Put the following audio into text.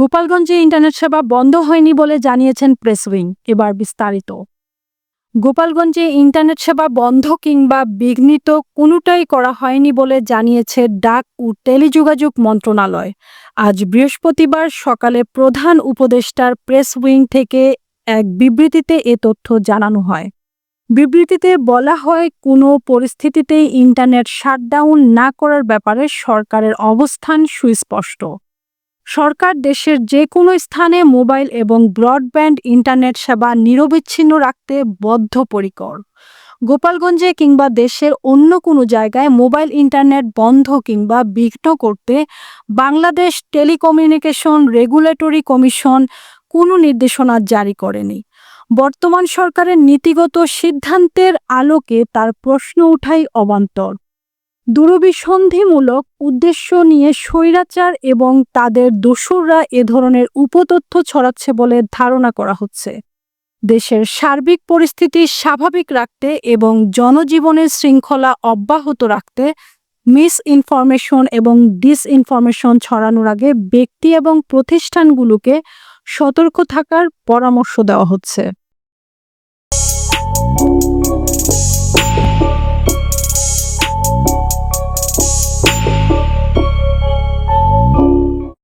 গোপালগঞ্জে ইন্টারনেট সেবা বন্ধ হয়নি বলে জানিয়েছেন প্রেস উইং। এবার বিস্তারিত। গোপালগঞ্জে ইন্টারনেট সেবা বন্ধ কিংবা বিঘ্নিত কোনোটাই করা হয়নি বলে জানিয়েছে ডাক ও টেলিযোগাযোগ মন্ত্রণালয়। আজ বৃহস্পতিবার সকালে প্রধান উপদেষ্টার প্রেস উইং থেকে এক বিবৃতিতে এ তথ্য জানানো হয়। বিবৃতিতে বলা হয়, কোনো পরিস্থিতিতেই ইন্টারনেট শাটডাউন না করার ব্যাপারে সরকারের অবস্থান সুস্পষ্ট। সরকার দেশের যে কোনো স্থানে মোবাইল এবং ব্রডব্যান্ড ইন্টারনেট সেবা নিরবিচ্ছিন্ন রাখতে বদ্ধপরিকর। গোপালগঞ্জে কিংবা দেশের অন্য কোনো জায়গায় মোবাইল ইন্টারনেট বন্ধ কিংবা বিঘ্ন করতে বাংলাদেশ টেলিকমিউনিকেশন রেগুলেটরি কমিশন কোনো নির্দেশনা জারি করেনি। বর্তমান সরকারের নীতিগত সিদ্ধান্তের আলোকে তার প্রশ্ন ওঠাই অবান্তর। দূরভিসন্ধিমূলক উদ্দেশ্য নিয়ে স্বৈরাচার এবং তাদের দোসররা এ ধরনের উপতথ্য ছড়াচ্ছে বলে ধারণা করা হচ্ছে। দেশের সার্বিক পরিস্থিতি স্বাভাবিক রাখতে এবং জনজীবনের শৃঙ্খলা অব্যাহত রাখতে মিস ইনফরমেশন এবং ডিসইনফরমেশন ছড়ানোর আগে ব্যক্তি এবং প্রতিষ্ঠানগুলোকে সতর্ক থাকার পরামর্শ দেওয়া হচ্ছে।